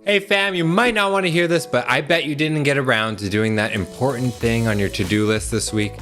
Hey fam, you might not want to hear this, but I bet you didn't get around to doing that important thing on your to-do list this week.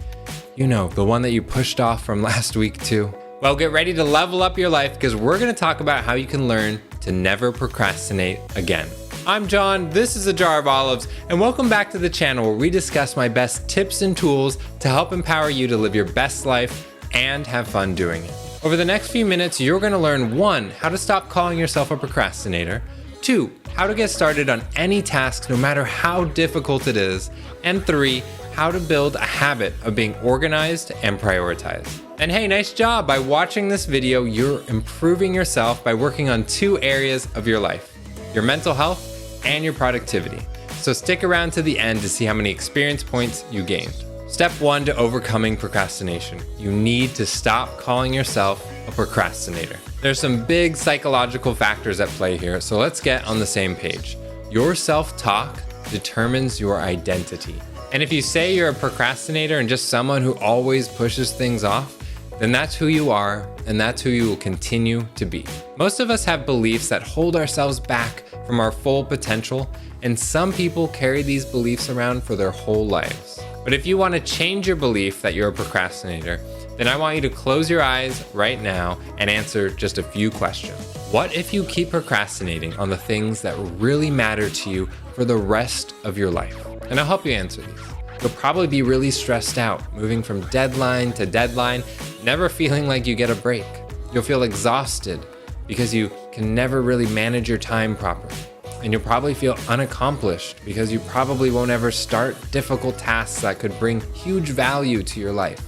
You know, the one that you pushed off from last week too. Well, get ready to level up your life because we're going to talk about how you can learn to never procrastinate again. I'm John, this is A Jar of Olives, and welcome back to the channel where we discuss my best tips and tools to help empower you to live your best life and have fun doing it. Over the next few minutes, you're going to learn 1, how to stop calling yourself a procrastinator, 2, how to get started on any task no matter how difficult it is, and 3, how to build a habit of being organized and prioritized. And hey, nice job! By watching this video, you're improving yourself by working on 2 areas of your life, your mental health and your productivity. So stick around to the end to see how many experience points you gained. Step 1 to overcoming procrastination. You need to stop calling yourself a procrastinator. There's some big psychological factors at play here, so let's get on the same page. Your self-talk determines your identity. And if you say you're a procrastinator and just someone who always pushes things off, then that's who you are, and that's who you will continue to be. Most of us have beliefs that hold ourselves back from our full potential, and some people carry these beliefs around for their whole lives. But if you want to change your belief that you're a procrastinator, then I want you to close your eyes right now and answer just a few questions. What if you keep procrastinating on the things that really matter to you for the rest of your life? And I'll help you answer these. You'll probably be really stressed out, moving from deadline to deadline, never feeling like you get a break. You'll feel exhausted because you can never really manage your time properly. And you'll probably feel unaccomplished because you probably won't ever start difficult tasks that could bring huge value to your life.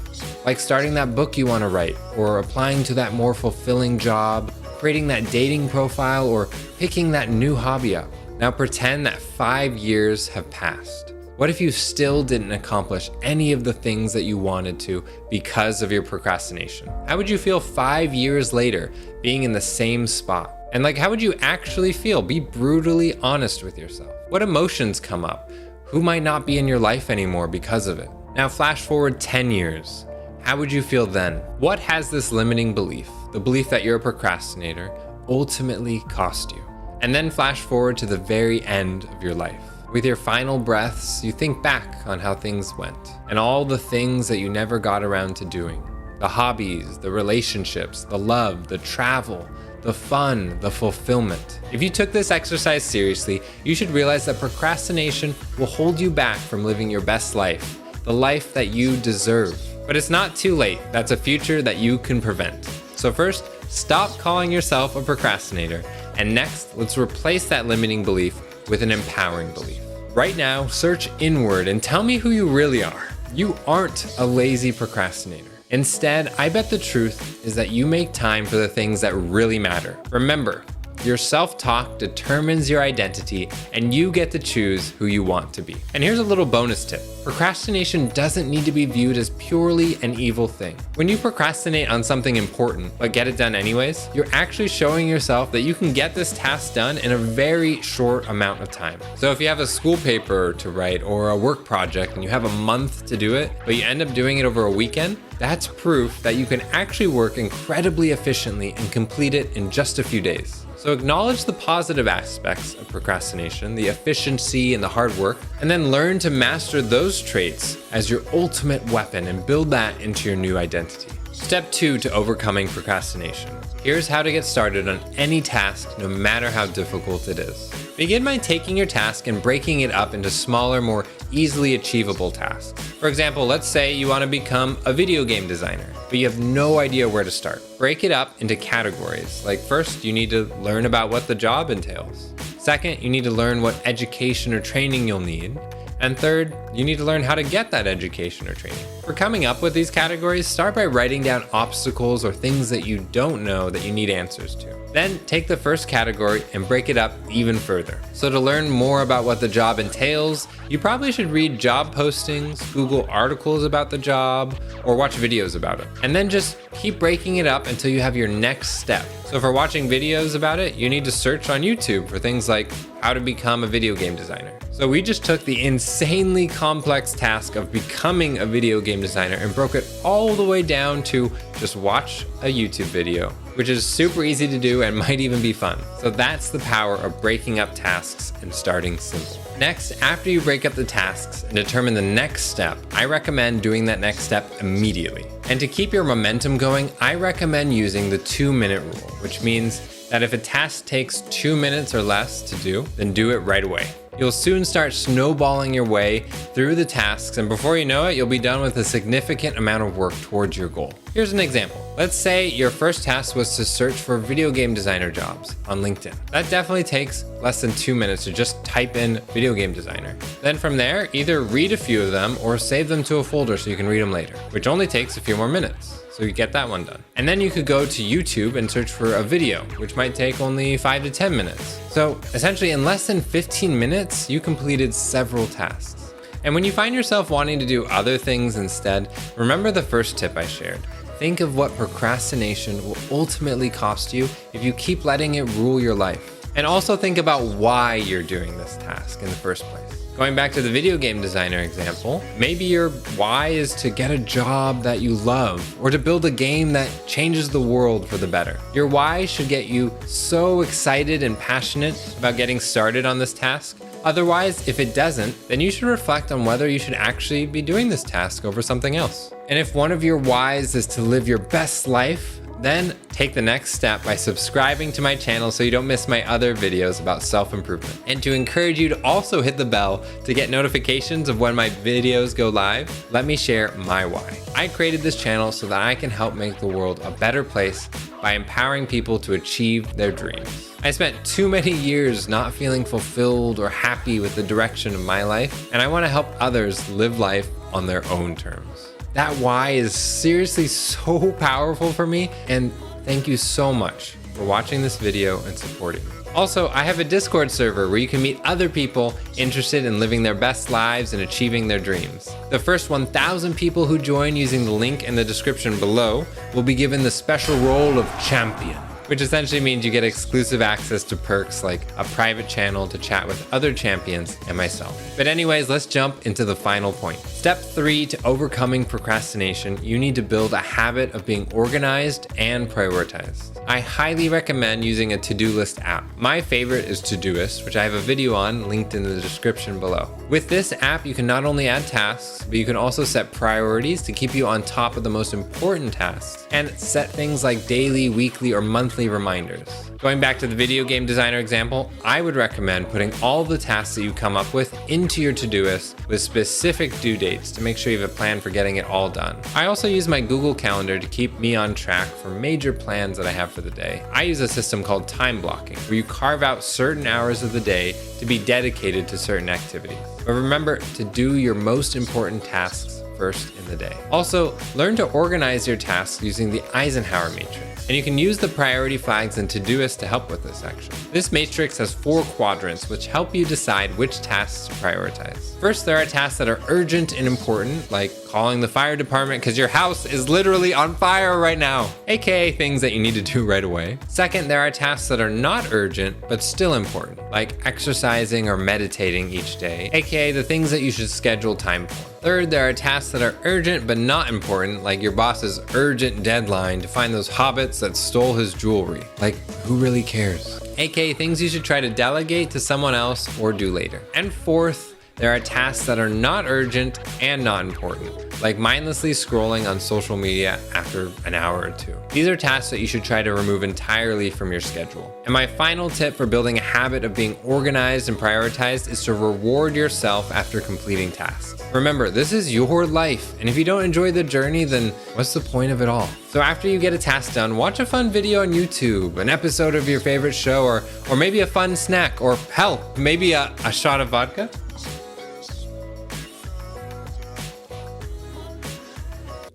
Like starting that book you want to write, or applying to that more fulfilling job, creating that dating profile, or picking that new hobby up. Now pretend that 5 years have passed. What if you still didn't accomplish any of the things that you wanted to because of your procrastination? How would you feel 5 years later being in the same spot? And how would you actually feel? Be brutally honest with yourself. What emotions come up? Who might not be in your life anymore because of it? Now flash forward 10 years. How would you feel then? What has this limiting belief, the belief that you're a procrastinator, ultimately cost you? And then flash forward to the very end of your life. With your final breaths, you think back on how things went and all the things that you never got around to doing. The hobbies, the relationships, the love, the travel, the fun, the fulfillment. If you took this exercise seriously, you should realize that procrastination will hold you back from living your best life, the life that you deserve. But it's not too late. That's a future that you can prevent. So first, stop calling yourself a procrastinator. And next, let's replace that limiting belief with an empowering belief. Right now, search inward and tell me who you really are. You aren't a lazy procrastinator. Instead, I bet the truth is that you make time for the things that really matter. Remember, your self-talk determines your identity, and you get to choose who you want to be. And here's a little bonus tip. Procrastination doesn't need to be viewed as purely an evil thing. When you procrastinate on something important, but get it done anyways, you're actually showing yourself that you can get this task done in a very short amount of time. So if you have a school paper to write or a work project and you have a month to do it, but you end up doing it over a weekend, that's proof that you can actually work incredibly efficiently and complete it in just a few days. So acknowledge the positive aspects of procrastination, the efficiency and the hard work, and then learn to master those traits as your ultimate weapon and build that into your new identity. Step 2 to overcoming procrastination. Here's how to get started on any task, no matter how difficult it is. Begin by taking your task and breaking it up into smaller, more easily achievable tasks. For example, let's say you want to become a video game designer, but you have no idea where to start. Break it up into categories. Like first, you need to learn about what the job entails. Second, you need to learn what education or training you'll need. And third, you need to learn how to get that education or training. For coming up with these categories, start by writing down obstacles or things that you don't know that you need answers to. Then take the first category and break it up even further. So to learn more about what the job entails, you probably should read job postings, Google articles about the job, or watch videos about it. And then just keep breaking it up until you have your next step. So for watching videos about it, you need to search on YouTube for things like how to become a video game designer. So we just took the insanely complex task of becoming a video game designer and broke it all the way down to just watch a YouTube video, which is super easy to do and might even be fun. So that's the power of breaking up tasks and starting simple. Next, after you break up the tasks and determine the next step, I recommend doing that next step immediately. And to keep your momentum going, I recommend using the 2-minute rule, which means that if a task takes 2 minutes or less to do, then do it right away. You'll soon start snowballing your way through the tasks, and before you know it, you'll be done with a significant amount of work towards your goal. Here's an example. Let's say your first task was to search for video game designer jobs on LinkedIn. That definitely takes less than 2 minutes to just type in video game designer. Then from there, either read a few of them or save them to a folder so you can read them later, which only takes a few more minutes. So you get that one done. And then you could go to YouTube and search for a video, which might take only 5 to 10 minutes. So essentially in less than 15 minutes, you completed several tasks. And when you find yourself wanting to do other things instead, remember the first tip I shared. Think of what procrastination will ultimately cost you if you keep letting it rule your life. And also think about why you're doing this task in the first place. Going back to the video game designer example, maybe your why is to get a job that you love or to build a game that changes the world for the better. Your why should get you so excited and passionate about getting started on this task. Otherwise, if it doesn't, then you should reflect on whether you should actually be doing this task over something else. And if one of your whys is to live your best life, then take the next step by subscribing to my channel so you don't miss my other videos about self-improvement. And to encourage you to also hit the bell to get notifications of when my videos go live, let me share my why. I created this channel so that I can help make the world a better place by empowering people to achieve their dreams. I spent too many years not feeling fulfilled or happy with the direction of my life, and I want to help others live life on their own terms. That why is seriously so powerful for me, and thank you so much for watching this video and supporting me. Also, I have a Discord server where you can meet other people interested in living their best lives and achieving their dreams. The first 1,000 people who join using the link in the description below will be given the special role of champion, which essentially means you get exclusive access to perks like a private channel to chat with other champions and myself. But anyways, let's jump into the final point. Step 3 to overcoming procrastination, you need to build a habit of being organized and prioritized. I highly recommend using a to-do list app. My favorite is Todoist, which I have a video on linked in the description below. With this app, you can not only add tasks, but you can also set priorities to keep you on top of the most important tasks and set things like daily, weekly, or monthly reminders. Going back to the video game designer example, I would recommend putting all the tasks that you come up with into your Todoist with specific due dates to make sure you have a plan for getting it all done. I also use my Google Calendar to keep me on track for major plans that I have for the day. I use a system called time blocking, where you carve out certain hours of the day to be dedicated to certain activities. But remember to do your most important tasks first in the day. Also, learn to organize your tasks using the Eisenhower matrix. And you can use the priority flags in Todoist to help with this action. This matrix has 4 quadrants which help you decide which tasks to prioritize. First, there are tasks that are urgent and important, like calling the fire department because your house is literally on fire right now, aka things that you need to do right away. Second, there are tasks that are not urgent but still important, like exercising or meditating each day, aka the things that you should schedule time for. Third, there are tasks that are urgent but not important, like your boss's urgent deadline to find those hobbits that stole his jewelry. Like, who really cares? AKA things you should try to delegate to someone else or do later. And fourth, there are tasks that are not urgent and not important, like mindlessly scrolling on social media after an hour or 2. These are tasks that you should try to remove entirely from your schedule. And my final tip for building a habit of being organized and prioritized is to reward yourself after completing tasks. Remember, this is your life, and if you don't enjoy the journey, then what's the point of it all? So after you get a task done, watch a fun video on YouTube, an episode of your favorite show, or maybe a fun snack, or hell, maybe a shot of vodka.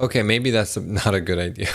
Okay, maybe that's not a good idea.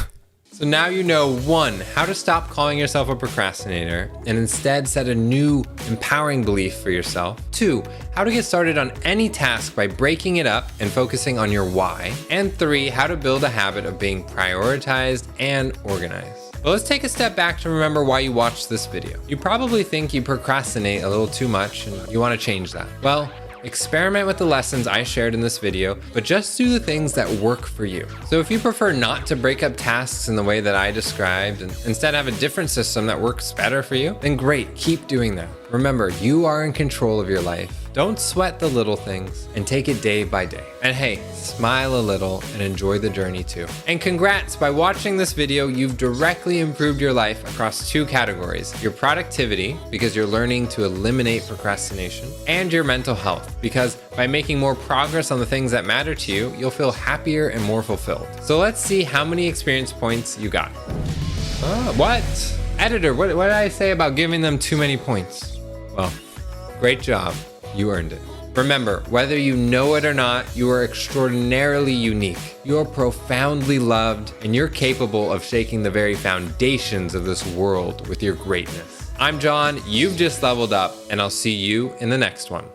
So now you know 1, how to stop calling yourself a procrastinator and instead set a new empowering belief for yourself. 2, how to get started on any task by breaking it up and focusing on your why. And 3, how to build a habit of being prioritized and organized. But let's take a step back to remember why you watched this video. You probably think you procrastinate a little too much and you want to change that. Well, experiment with the lessons I shared in this video, but just do the things that work for you. So if you prefer not to break up tasks in the way that I described and instead have a different system that works better for you, then great, keep doing that. Remember, you are in control of your life. Don't sweat the little things and take it day by day. And hey, smile a little and enjoy the journey too. And congrats, by watching this video, you've directly improved your life across 2 categories: your productivity, because you're learning to eliminate procrastination, and your mental health, because by making more progress on the things that matter to you, you'll feel happier and more fulfilled. So let's see how many experience points you got. What? Editor, what did I say about giving them too many points? Well, great job. You earned it. Remember, whether you know it or not, you are extraordinarily unique. You are profoundly loved, and you're capable of shaking the very foundations of this world with your greatness. I'm John, you've just leveled up, and I'll see you in the next one.